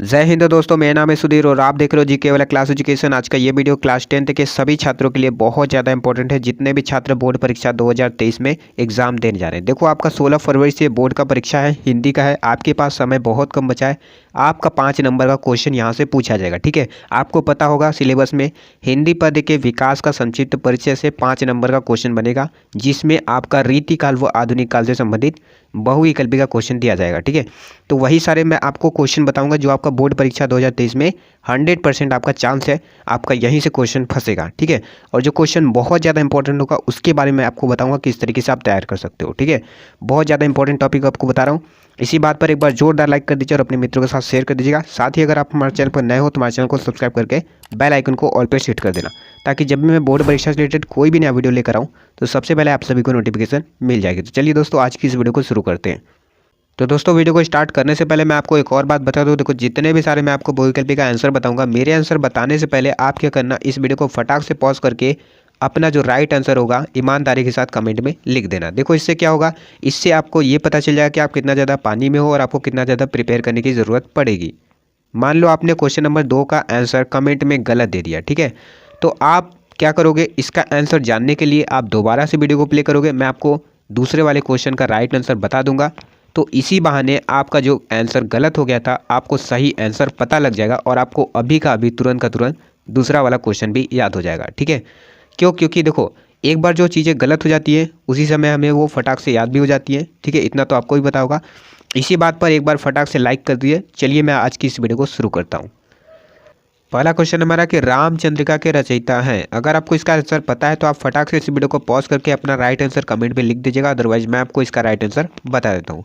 जय हिंद दोस्तों, मेरा नाम है सुधीर और आप देख रहे हो जी केवल क्लास एजुकेशन। आज का ये वीडियो क्लास 10th के सभी छात्रों के लिए बहुत ज़्यादा इंपॉर्टेंट है। जितने भी छात्र बोर्ड परीक्षा 2023 में एग्जाम देने जा रहे हैं, देखो आपका 16 फरवरी से बोर्ड का परीक्षा है, हिंदी का है। आपके पास समय बहुत कम बचा है। आपका 5 नंबर का क्वेश्चन यहाँ से पूछा जाएगा, ठीक है। आपको पता होगा सिलेबस में हिंदी पद के विकास का संक्षिप्त परिचय से 5 नंबर का क्वेश्चन बनेगा, जिसमें आपका रीतिकाल व आधुनिक काल से संबंधित बहुविकल्पी का क्वेश्चन दिया जाएगा, ठीक है। तो वही सारे मैं आपको क्वेश्चन बताऊंगा जो आपका बोर्ड परीक्षा 2023 में 100% आपका चांस है आपका यहीं से क्वेश्चन फंसेगा, ठीक है। और जो क्वेश्चन बहुत ज़्यादा इंपॉर्टेंट होगा उसके बारे में आपको बताऊंगा किस तरीके से आप तैयार कर सकते हो, ठीक है। बहुत ज़्यादा इंपॉर्टेंट टॉपिक आपको बता रहा हूँ। इसी बात पर एक बार जोरदार लाइक कर दीजिए और अपने मित्रों के साथ शेयर कर दीजिएगा। साथ ही अगर आप हमारे चैनल पर नए हो तो हमारे चैनल को सब्सक्राइब करके बेल आइकन को ऑल पे सेट कर देना, ताकि जब भी मैं बोर्ड परीक्षा से रिलेटेड कोई भी नया वीडियो लेकर आऊँ तो सबसे पहले आप सभी को नोटिफिकेशन मिल जाएगी। तो चलिए दोस्तों, आज की इस वीडियो को शुरू करते हैं। तो दोस्तों, वीडियो को स्टार्ट करने से पहले मैं आपको एक और बात बता दूं। देखो, जितने भी सारे मैं आपको बहुविकल्पी का आंसर बताऊंगा, मेरे आंसर बताने से पहले आप क्या करना, इस वीडियो को फटाक से पॉज करके अपना जो राइट आंसर होगा ईमानदारी के साथ कमेंट में लिख देना। देखो, इससे क्या होगा, इससे आपको ये पता चल जाएगा कि आप कितना ज़्यादा पानी में हो और आपको कितना ज़्यादा प्रिपेयर करने की ज़रूरत पड़ेगी। मान लो आपने क्वेश्चन नंबर 2 का आंसर कमेंट में गलत दे दिया, ठीक है। तो आप क्या करोगे, इसका आंसर जानने के लिए आप दोबारा से वीडियो को प्ले करोगे। मैं आपको दूसरे वाले क्वेश्चन का राइट आंसर बता दूंगा, तो इसी बहाने आपका जो आंसर गलत हो गया था आपको सही आंसर पता लग जाएगा और आपको अभी का अभी तुरंत का तुरंत दूसरा वाला क्वेश्चन भी याद हो जाएगा, ठीक है। क्योंकि देखो, एक बार जो चीज़ें गलत हो जाती है उसी समय हमें वो फटाक से याद भी हो जाती है, ठीक है। इतना तो आपको भी पता होगा। इसी बात पर एक बार फटाक से लाइक कर दिए। चलिए मैं आज की इस वीडियो को शुरू करता हूँ। पहला क्वेश्चन हमारा कि रामचंद्रिका के रचयिता हैं। अगर आपको इसका आंसर पता है तो आप फटाक से इस वीडियो को पॉज करके अपना राइट आंसर कमेंट में लिख दीजिएगा, अदरवाइज मैं आपको इसका राइट आंसर बता देता हूँ।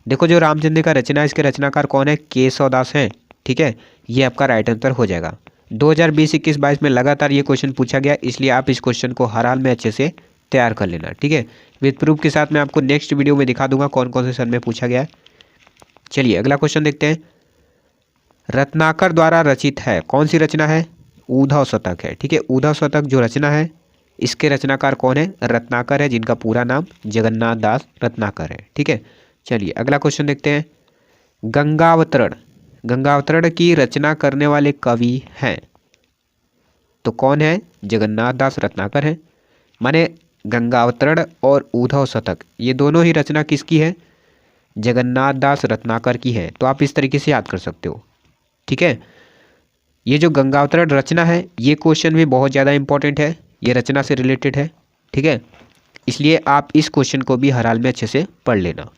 देखो, जो रामचंद्रिका रचना है इसके रचनाकार कौन है, केशव दास हैं, ठीक है। ये आपका राइट आंसर हो जाएगा। 2020, 21, 22 में लगातार ये क्वेश्चन पूछा गया, इसलिए आप इस क्वेश्चन को हर हाल में अच्छे से तैयार कर लेना, ठीक है। विद प्रूफ के साथ मैं आपको नेक्स्ट वीडियो में दिखा दूंगा कौन कौन से सन में पूछा गया है। चलिए अगला क्वेश्चन देखते हैं। रत्नाकर द्वारा रचित है, कौन सी रचना है, ऊधव शतक है, ठीक है। ऊधव शतक जो रचना है इसके रचनाकार कौन है, रत्नाकर है, जिनका पूरा नाम जगन्नाथ दास रत्नाकर है, ठीक है। चलिए अगला क्वेश्चन देखते हैं। गंगावतरण, गंगावतरण की रचना करने वाले कवि हैं, तो कौन है, जगन्नाथ दास रत्नाकर है। माने गंगावतरण और ऊधव शतक ये दोनों ही रचना किसकी है, जगन्नाथ दास रत्नाकर की है। तो आप इस तरीके से याद कर सकते हो, ठीक है। ये जो गंगावतरण रचना है ये क्वेश्चन भी बहुत ज़्यादा इंपॉर्टेंट है, ये रचना से रिलेटेड है, ठीक है। इसलिए आप इस क्वेश्चन को भी हर हाल में अच्छे से पढ़ लेना।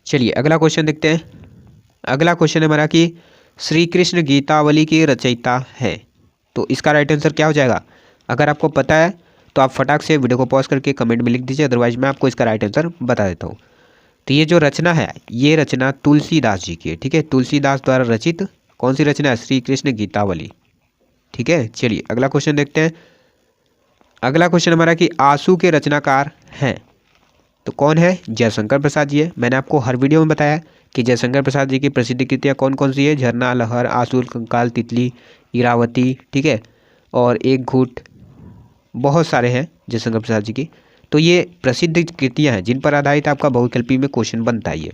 चलिए अगला क्वेश्चन देखते हैं। अगला क्वेश्चन है हमारा कि श्री कृष्ण गीतावली के रचयिता है, तो इसका राइट आंसर क्या हो जाएगा। अगर आपको पता है तो आप फटाक से वीडियो को पॉज करके कमेंट में लिख दीजिए, अदरवाइज मैं आपको इसका राइट आंसर बता देता हूँ। तो ये जो रचना है ये रचना तुलसीदास जी की है, ठीक है। तुलसीदास द्वारा रचित कौन सी रचना है, श्री कृष्ण गीतावली, ठीक है। चलिए अगला क्वेश्चन देखते हैं। अगला क्वेश्चन हमारा कि आंसू के रचनाकार हैं, तो कौन है, जयशंकर प्रसाद जी है। मैंने आपको हर वीडियो में बताया कि जयशंकर प्रसाद जी की प्रसिद्ध कृतियाँ कौन कौन सी है, झरना, लहर, आंसू, कंकाल, तितली, इरावती, ठीक है, और एक घूंट, बहुत सारे हैं जयशंकर प्रसाद जी की। तो ये प्रसिद्ध कृतियाँ हैं जिन पर आधारित आपका बहुविकल्पी में क्वेश्चन बनता ही है,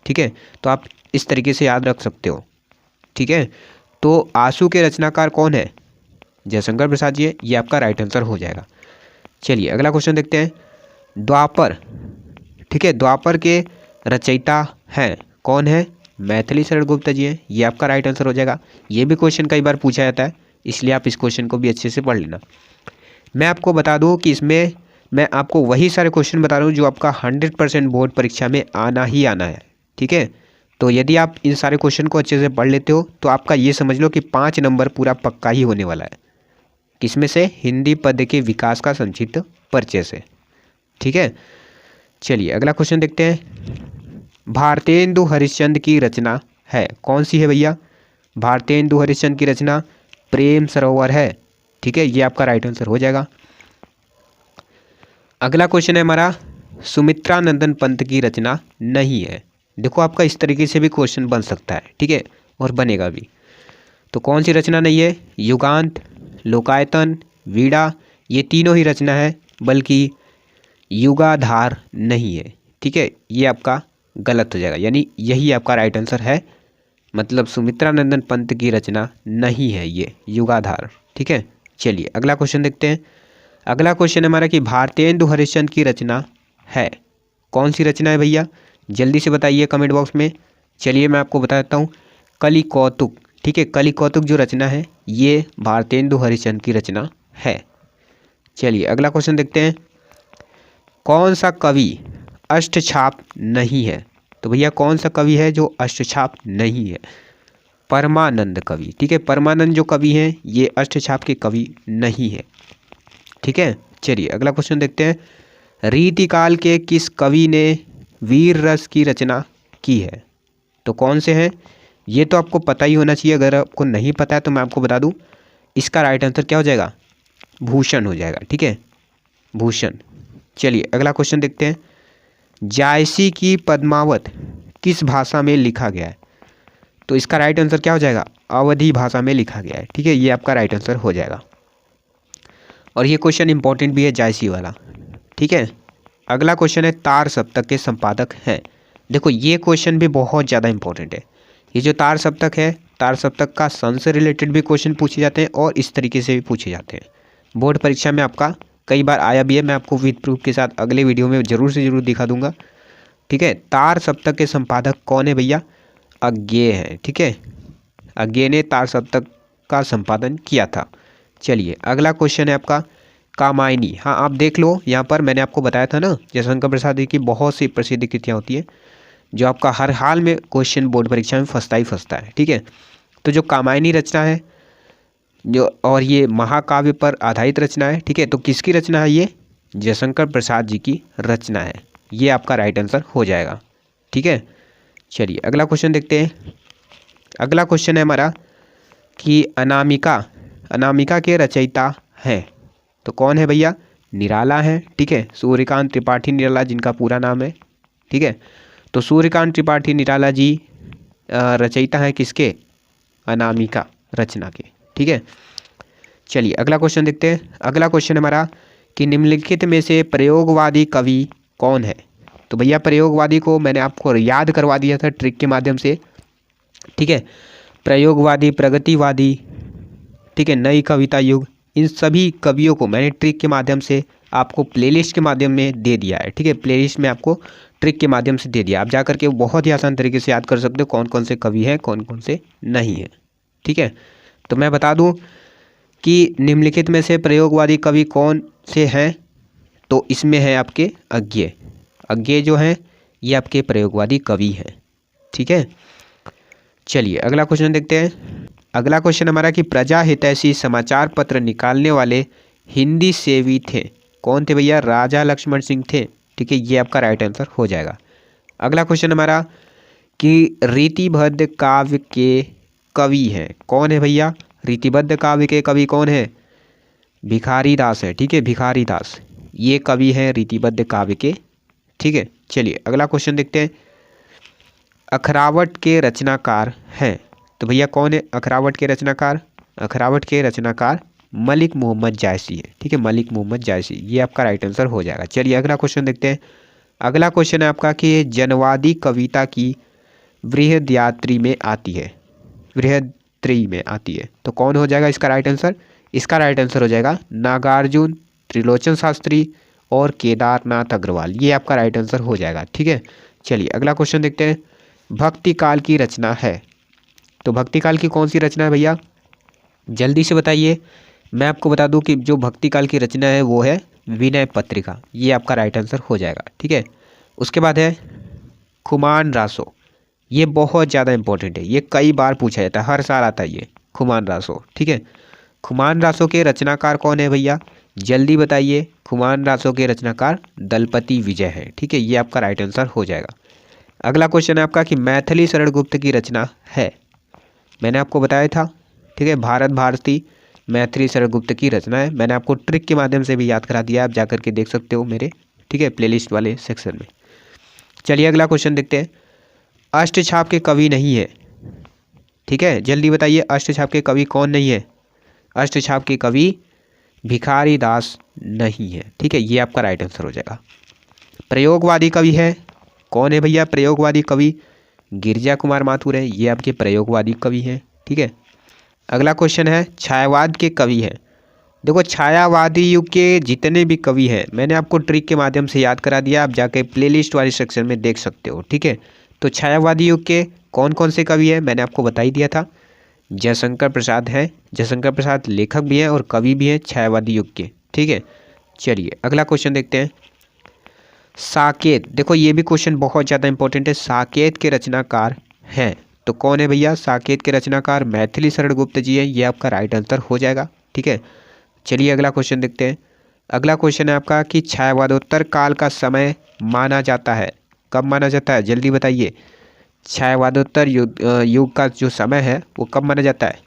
ठीक है। तो आप इस तरीके से याद रख सकते हो, ठीक है। तो आंसू के रचनाकार कौन है, जयशंकर प्रसाद जी है, ये आपका राइट आंसर हो जाएगा। चलिए अगला क्वेश्चन देखते हैं। द्वापर, ठीक है, द्वापर के रचयिता हैं, कौन है, मैथिली शरण गुप्त जी हैं, ये आपका राइट आंसर हो जाएगा। ये भी क्वेश्चन कई बार पूछा जाता है, इसलिए आप इस क्वेश्चन को भी अच्छे से पढ़ लेना। मैं आपको बता दूं कि इसमें मैं आपको वही सारे क्वेश्चन बता रहा हूँ जो आपका 100% बोर्ड परीक्षा में आना ही आना है, ठीक है। तो यदि आप इन सारे क्वेश्चन को अच्छे से पढ़ लेते हो तो आपका ये समझ लो कि 5 नंबर पूरा पक्का ही होने वाला है। किसमें से, हिंदी पद के विकास का संक्षिप्त परिचय से, ठीक है। चलिए अगला क्वेश्चन देखते हैं। भारतेंदु हरिश्चंद्र की रचना है, कौन सी है भैया, भारतेंदु हरिश्चंद्र की रचना प्रेम सरोवर है, ठीक है। ये आपका राइट आंसर हो जाएगा। अगला क्वेश्चन है हमारा, सुमित्रा नंदन पंत की रचना नहीं है। देखो, आपका इस तरीके से भी क्वेश्चन बन सकता है, ठीक है, और बनेगा भी। तो कौन सी रचना नहीं है, युगांत, लोकायतन, वीणा, ये तीनों ही रचना है, बल्कि युगाधार नहीं है, ठीक है। ये आपका गलत हो जाएगा, यानी यही आपका राइट आंसर है, मतलब सुमित्रा नंदन पंत की रचना नहीं है ये युगाधार। ठीक है, चलिए अगला क्वेश्चन देखते हैं। अगला क्वेश्चन हमारा कि भारतेंदु हरिश्चंद्र की रचना है। कौन सी रचना है भैया, जल्दी से बताइए कमेंट बॉक्स में। चलिए मैं आपको बताता हूँ, कलि कौतुक। ठीक है, कलि कौतुक जो रचना है ये भारतेंदु हरिश्चंद्र की रचना है। चलिए अगला क्वेश्चन देखते हैं। कौन सा कवि अष्टछाप नहीं है। तो भैया कौन सा कवि है जो अष्टछाप नहीं है, परमानंद कवि। ठीक है, परमानंद जो कवि हैं ये अष्टछाप के कवि नहीं है। ठीक है, चलिए अगला क्वेश्चन देखते हैं। रीतिकाल के किस कवि ने वीर रस की रचना की है। तो कौन से हैं, ये तो आपको पता ही होना चाहिए। अगर आपको नहीं पता है तो मैं आपको बता दूं, इसका राइट आंसर क्या हो जाएगा, भूषण हो जाएगा। ठीक है, भूषण। चलिए अगला क्वेश्चन देखते हैं। जायसी की पद्मावत किस भाषा में लिखा गया है। तो इसका राइट आंसर क्या हो जाएगा, अवधी भाषा में लिखा गया है। ठीक है, ये आपका राइट आंसर हो जाएगा। और ये क्वेश्चन इंपॉर्टेंट भी है जायसी वाला। ठीक है, अगला क्वेश्चन है तार सप्तक के संपादक हैं। देखो ये क्वेश्चन भी बहुत ज़्यादा इंपॉर्टेंट है। ये जो तार सप्तक है, तार सप्तक का सन से रिलेटेड भी क्वेश्चन पूछे जाते हैं और इस तरीके से भी पूछे जाते हैं। बोर्ड परीक्षा में आपका कई बार आया भी है। मैं आपको विद प्रूफ के साथ अगले वीडियो में ज़रूर से ज़रूर दिखा दूंगा। ठीक है, तार सप्तक के संपादक कौन है भैया, अज्ञेय है। ठीक है, अज्ञेय ने तार सप्तक का संपादन किया था। चलिए अगला क्वेश्चन है आपका कामायनी। हाँ आप देख लो, यहाँ पर मैंने आपको बताया था ना, जयशंकर प्रसाद जी की बहुत सी प्रसिद्ध कृतियाँ होती है जो आपका हर हाल में क्वेश्चन बोर्ड परीक्षा में फंसता ही फंसता है। ठीक है, तो जो कामायनी रचना है जो, और ये महाकाव्य पर आधारित रचना है। ठीक है, तो किसकी रचना है, ये जयशंकर प्रसाद जी की रचना है। ये आपका राइट आंसर हो जाएगा। ठीक है, चलिए अगला क्वेश्चन देखते हैं। अगला क्वेश्चन है हमारा कि अनामिका, अनामिका के रचयिता हैं। तो कौन है भैया, निराला है। ठीक है, सूर्यकांत त्रिपाठी निराला जिनका पूरा नाम है। ठीक है, तो सूर्यकांत त्रिपाठी निराला जी रचयिता है किसके, अनामिका रचना के। ठीक है, चलिए अगला क्वेश्चन देखते हैं। अगला क्वेश्चन हमारा कि निम्नलिखित में से प्रयोगवादी कवि कौन है। तो भैया प्रयोगवादी को मैंने आपको याद करवा दिया था ट्रिक के माध्यम से। ठीक है, प्रयोगवादी, प्रगतिवादी, ठीक है, नई कविता युग, इन सभी कवियों को मैंने ट्रिक के माध्यम से आपको प्लेलिस्ट के माध्यम में दे दिया है। ठीक है, प्लेलिस्ट में आपको ट्रिक के माध्यम से दे दिया। आप जा करके बहुत ही आसान तरीके से याद कर सकते हो कौन कौन से कवि हैं, कौन कौन से नहीं हैं। ठीक है, तो मैं बता दूं कि निम्नलिखित में से प्रयोगवादी कवि कौन से हैं। तो इसमें है आपके अज्ञेय। अज्ञेय जो हैं ये आपके प्रयोगवादी कवि हैं। ठीक है, चलिए अगला क्वेश्चन देखते हैं। अगला क्वेश्चन हमारा कि प्रजा हितैषी समाचार पत्र निकालने वाले हिंदी सेवी थे। कौन थे भैया, राजा लक्ष्मण सिंह थे। ठीक है, ये आपका राइट आंसर हो जाएगा। अगला क्वेश्चन हमारा कि रीतिबद्ध काव्य के कवि हैं। कौन है भैया, रीतिबद्ध काव्य के कवि कौन है, भिखारी दास है। ठीक है, भिखारी दास ये कवि हैं रीतिबद्ध काव्य के। ठीक है, चलिए अगला क्वेश्चन देखते हैं। अखरावट के रचनाकार हैं। तो भैया कौन है अखरावट के रचनाकार, अखरावट के रचनाकार मलिक मोहम्मद जायसी है। ठीक है, मलिक मोहम्मद जायसी, ये आपका राइट आंसर हो जाएगा। चलिए अगला क्वेश्चन देखते हैं। अगला क्वेश्चन है आपका कि जनवादी कविता की बृहदयात्री में आती है, बृहदत्री में आती है। तो कौन हो जाएगा इसका राइट आंसर, इसका राइट आंसर हो जाएगा नागार्जुन, त्रिलोचन शास्त्री और केदारनाथ अग्रवाल, ये आपका राइट आंसर हो जाएगा। ठीक है, चलिए अगला क्वेश्चन देखते हैं। भक्ति काल की रचना है। तो भक्ति काल की कौन सी रचना है भैया, जल्दी से बताइए। मैं आपको बता दूं कि जो भक्ति काल की रचना है वो है विनय पत्रिका, ये आपका राइट आंसर हो जाएगा। ठीक है, उसके बाद है खुमान रासो। ये बहुत ज़्यादा इंपॉर्टेंट है, ये कई बार पूछा जाता है, हर साल आता है ये खुमान रासो। ठीक है, खुमान रासो के रचनाकार कौन है भैया, जल्दी बताइए। खुमान रासो के रचनाकार दलपति विजय है। ठीक है, ये आपका राइट आंसर हो जाएगा। अगला क्वेश्चन है आपका कि मैथिली शरण गुप्त की रचना है। मैंने आपको बताया था। ठीक है, भारत भारती मैथिली शरण गुप्त की रचना है। मैंने आपको ट्रिक के माध्यम से भी याद करा दिया, आप जाकर के देख सकते हो मेरे, ठीक है, प्लेलिस्ट वाले सेक्शन में। चलिए अगला क्वेश्चन देखते हैं। अष्टछाप के कवि नहीं है। ठीक है, जल्दी बताइए अष्टछाप के कवि कौन नहीं है, अष्टछाप के कवि भिखारी दास नहीं है। ठीक है, ये आपका राइट आंसर हो जाएगा। प्रयोगवादी कवि है, कौन है भैया प्रयोगवादी कवि, गिरिजा कुमार माथुर हैं, ये आपके प्रयोगवादी कवि हैं। ठीक है, अगला क्वेश्चन है छायावाद के कवि हैं। देखो छायावादी युग के जितने भी कवि हैं मैंने आपको ट्रिक के माध्यम से याद करा दिया, आप जाके प्लेलिस्ट वाले सेक्शन में देख सकते हो। ठीक है, तो छायावादी युग के कौन कौन से कवि हैं मैंने आपको बता ही दिया था। जयशंकर प्रसाद हैं, जयशंकर प्रसाद लेखक भी हैं और कवि भी हैं छायावादी युग के। ठीक है, चलिए अगला क्वेश्चन देखते हैं। साकेत, देखो ये भी क्वेश्चन बहुत ज़्यादा इंपॉर्टेंट है। साकेत के रचनाकार हैं तो कौन है भैया? साकेत के रचनाकार मैथिली शरण गुप्त जी हैं, ये आपका राइट आंसर हो जाएगा। ठीक है, चलिए अगला क्वेश्चन देखते हैं। अगला क्वेश्चन है आपका कि छायावादोत्तर काल का समय माना जाता है, कब माना जाता है जल्दी बताइए। छायावादोत्तर युग का जो समय है वो कब माना जाता है?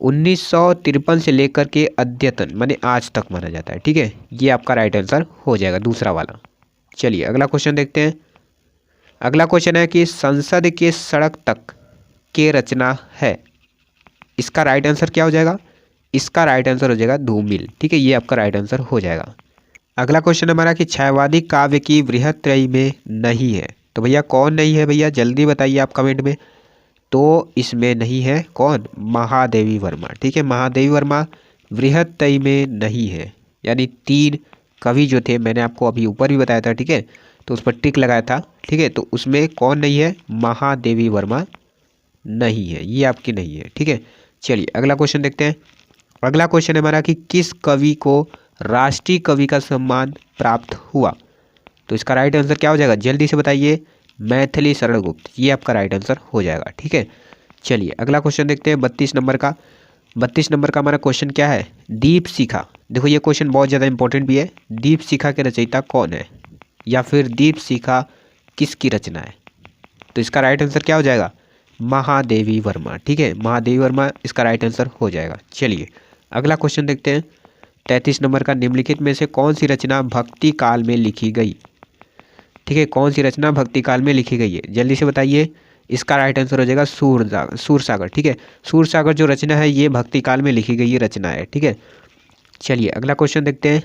1953 से लेकर के अद्यतन माने आज तक माना जाता है। ठीक है, ये आपका राइट आंसर हो जाएगा दूसरा वाला। चलिए अगला क्वेश्चन देखते हैं। अगला क्वेश्चन है कि संसद के सड़क तक के रचना है, इसका राइट आंसर क्या हो जाएगा? इसका राइट आंसर हो जाएगा धूमिल। ठीक है, ये आपका राइट आंसर हो जाएगा। अगला क्वेश्चन हमारा कि छायावादी काव्य की बृहत्त्रयी में नहीं है, तो भैया कौन नहीं है भैया जल्दी बताइए आप कमेंट में। तो इसमें नहीं है कौन? महादेवी वर्मा। ठीक है, महादेवी वर्मा बृहत्त्रयी में नहीं है, यानी 3 कवि जो थे मैंने आपको अभी ऊपर भी बताया था। ठीक है, तो उस पर टिक लगाया था। ठीक है, तो उसमें कौन नहीं है? महादेवी वर्मा नहीं है, ये आपकी नहीं है। ठीक है, चलिए अगला क्वेश्चन देखते हैं। अगला क्वेश्चन है हमारा कि किस कवि को राष्ट्रीय कवि का सम्मान प्राप्त हुआ, तो इसका राइट आंसर क्या हो जाएगा जल्दी से बताइए। मैथिली शरण गुप्त, ये आपका राइट आंसर हो जाएगा। ठीक है, चलिए अगला क्वेश्चन देखते हैं 32 नंबर का। 32 नंबर का हमारा क्वेश्चन क्या है? दीप शिखा। देखो ये क्वेश्चन बहुत ज़्यादा इंपॉर्टेंट भी है। दीप शिखा के रचयिता कौन है, या फिर दीप शिखा किसकी रचना है? तो इसका राइट आंसर क्या हो जाएगा? महादेवी वर्मा। ठीक है, महादेवी वर्मा इसका राइट आंसर हो जाएगा। चलिए अगला क्वेश्चन देखते हैं। 33 नंबर का, निम्नलिखित में से कौन सी रचना भक्ति काल में लिखी गई? ठीक है, कौन सी रचना भक्ति काल में लिखी गई है जल्दी से बताइए। इसका राइट आंसर हो जाएगा सूरसागर। ठीक है, सूरसागर जो रचना है ये भक्ति काल में लिखी गई रचना है। ठीक है, चलिए अगला क्वेश्चन देखते हैं।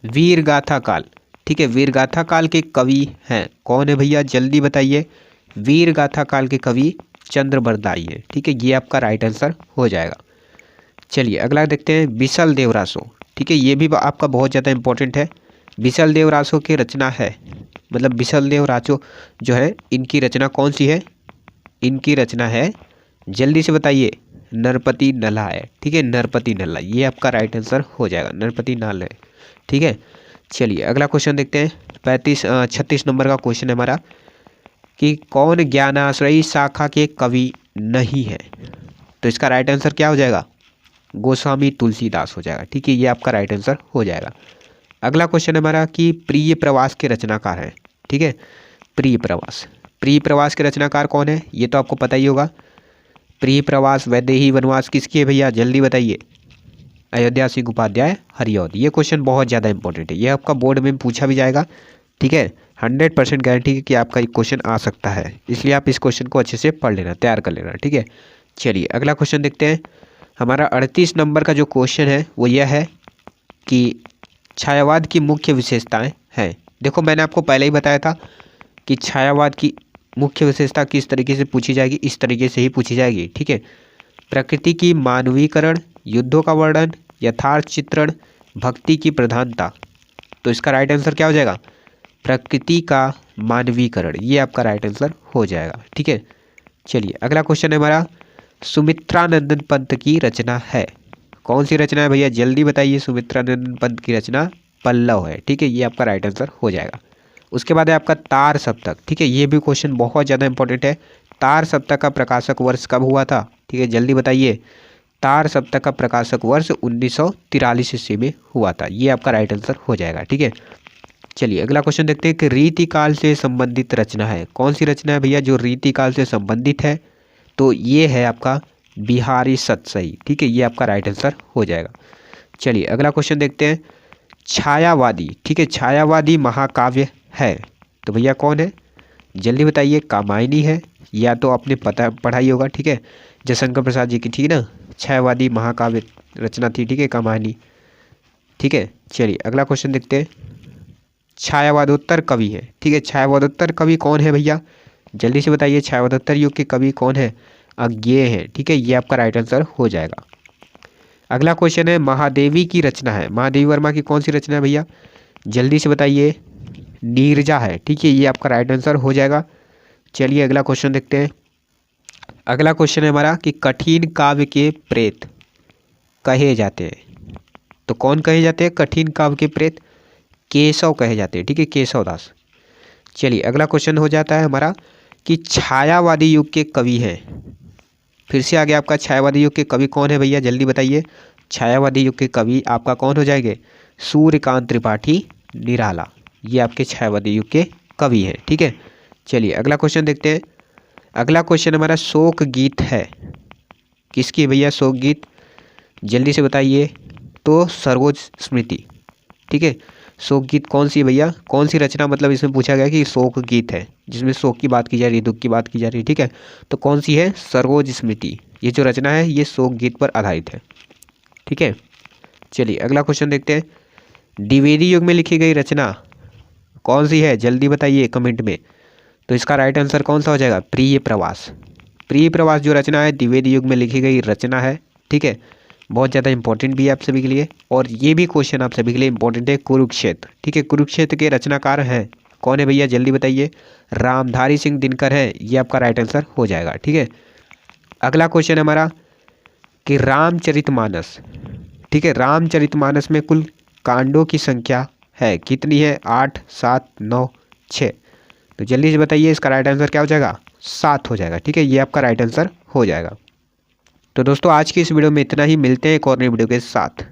वीर गाथा काल। ठीक है, वीर गाथा काल के कवि हैं कौन है भैया जल्दी बताइए। वीर गाथा काल के कवि चंद्र बरदाई है। ठीक है, ये आपका राइट आंसर हो जाएगा। चलिए अगला देखते हैं। बिसल देव रासो। ठीक है, ये भी आपका बहुत ज़्यादा इंपॉर्टेंट है। बिसल देव रासो की रचना है, मतलब बिसल देव रासो जो है इनकी रचना कौन सी है? इनकी रचना है जल्दी से बताइए। नरपति नल्हा है। ठीक है, नरपति नल्हा, ये आपका राइट आंसर हो जाएगा, नरपति नल्हा है। ठीक है, चलिए अगला क्वेश्चन देखते हैं। 36 नंबर का क्वेश्चन है हमारा कि कौन ज्ञानाश्रयी शाखा के कवि नहीं है, तो इसका राइट आंसर क्या हो जाएगा? गोस्वामी तुलसीदास हो जाएगा। ठीक है, ये आपका राइट आंसर हो जाएगा। अगला क्वेश्चन है हमारा कि प्रिय प्रवास के रचनाकार हैं। ठीक है, प्रिय प्रवास के रचनाकार कौन है? ये तो आपको पता ही होगा। प्रिय प्रवास वैदेही वनवास किसकी है भैया जल्दी बताइए। अयोध्या सिंह उपाध्याय हरिऔध। ये क्वेश्चन बहुत ज़्यादा इंपॉर्टेंट है, ये आपका बोर्ड में पूछा भी जाएगा। ठीक है, 100% गारंटी है कि आपका एक क्वेश्चन आ सकता है, इसलिए आप इस क्वेश्चन को अच्छे से पढ़ लेना, तैयार कर लेना। ठीक है, चलिए अगला क्वेश्चन देखते हैं। हमारा 38 नंबर का जो क्वेश्चन है वो यह है कि छायावाद की मुख्य विशेषताएं हैं। देखो मैंने आपको पहले ही बताया था कि छायावाद की मुख्य विशेषता किस तरीके से पूछी जाएगी, इस तरीके से ही पूछी जाएगी। ठीक है, प्रकृति की मानवीकरण, युद्धों का वर्णन, यथार्थ चित्रण, भक्ति की प्रधानता। तो इसका राइट आंसर क्या हो जाएगा? प्रकृति का मानवीकरण, ये आपका राइट आंसर हो जाएगा। ठीक है, चलिए अगला क्वेश्चन है हमारा सुमित्रानंदन पंत की रचना है। कौन सी रचना है भैया जल्दी बताइए। सुमित्रानंदन पंत की रचना पल्लव है। ठीक है, ये आपका राइट आंसर हो जाएगा। उसके बाद है आपका तार सप्तक। ठीक है, ये भी क्वेश्चन बहुत ज़्यादा इंपॉर्टेंट है। तार सप्तक का प्रकाशक वर्ष कब हुआ था? ठीक है, जल्दी बताइए। तार सप्तक का प्रकाशक वर्ष 1943 ईस्वी में हुआ था, ये आपका राइट आंसर हो जाएगा। ठीक है, चलिए अगला क्वेश्चन देखते हैं कि रीतिकाल से संबंधित रचना है। कौन सी रचना है भैया जो रीतिकाल से संबंधित है? तो ये है आपका बिहारी सतसई। ठीक है, ये आपका राइट आंसर हो जाएगा। चलिए अगला क्वेश्चन देखते हैं। छायावादी, ठीक है, छायावादी महाकाव्य है तो भैया कौन है जल्दी बताइए। कामायनी है, या तो आपने पढ़ाई होगा। ठीक है, जयशंकर प्रसाद जी की, ठीक है ना, छायावादी महाकाव्य रचना थी। ठीक है, कामायनी। ठीक है, चलिए अगला क्वेश्चन देखते हैं। छायावादोत्तर कवि है। ठीक है, छायावादोत्तर कवि कौन है भैया, जल्दी से बताइए। छायावादोत्तर युग के कवि कौन है, अज्ञेय है। ठीक है, ये आपका राइट आंसर हो जाएगा। अगला क्वेश्चन है, महादेवी की रचना है, महादेवी वर्मा की कौन सी रचना है भैया, जल्दी से बताइए। नीरजा है। ठीक है, ये आपका राइट आंसर हो जाएगा। चलिए अगला क्वेश्चन देखते हैं। अगला क्वेश्चन है हमारा कि कठिन काव्य के प्रेत कहे जाते हैं। तो कौन कहे जाते हैं कठिन काव्य के प्रेत, केशव कहे जाते हैं। ठीक है, केशव दास। चलिए अगला क्वेश्चन हो जाता है हमारा कि छायावादी युग के कवि हैं। फिर से आ गया आपका छायावादी युग के कवि कौन है भैया, जल्दी बताइए। छायावादी युग के कवि आपका कौन हो जाएंगे, सूर्यकांत त्रिपाठी निराला, ये आपके छायावादी युग के कवि हैं। ठीक है, चलिए अगला क्वेश्चन देखते हैं। अगला क्वेश्चन हमारा शोक गीत है, किसकी भैया शोक गीत, जल्दी से बताइए। तो सरोज स्मृति। ठीक है, शोक गीत कौन सी है भैया, कौन सी रचना, मतलब इसमें पूछा गया कि शोक गीत है जिसमें शोक की बात की जा रही है, दुख की बात की जा रही है। ठीक है, तो कौन सी है, सरोज स्मृति। ये जो रचना है ये शोक गीत पर आधारित है। ठीक है, चलिए अगला क्वेश्चन देखते हैं। द्विवेदी युग में लिखी गई रचना कौन सी है, जल्दी बताइए कमेंट में। तो इसका राइट आंसर कौन सा हो जाएगा, प्रिय प्रवास। प्रिय प्रवास जो रचना है द्विवेदी युग में लिखी गई रचना है। ठीक है, बहुत ज़्यादा इंपॉर्टेंट भी है आप सभी के लिए, और ये भी क्वेश्चन आप सभी के लिए इंपॉर्टेंट है, कुरुक्षेत्र। ठीक है, कुरुक्षेत्र के रचनाकार हैं कौन है भैया, जल्दी बताइए। रामधारी सिंह दिनकर है, ये आपका राइट आंसर हो जाएगा। ठीक है, अगला क्वेश्चन हमारा कि रामचरितमानस। ठीक है, रामचरितमानस में कुल कांडों की संख्या है कितनी है, 8, 7, 9, 6। तो जल्दी से बताइए इसका राइट आंसर क्या हो जाएगा, 7 हो जाएगा। ठीक है, ये आपका राइट आंसर हो जाएगा। तो दोस्तों आज की इस वीडियो में इतना ही, मिलते हैं एक और नई वीडियो के साथ।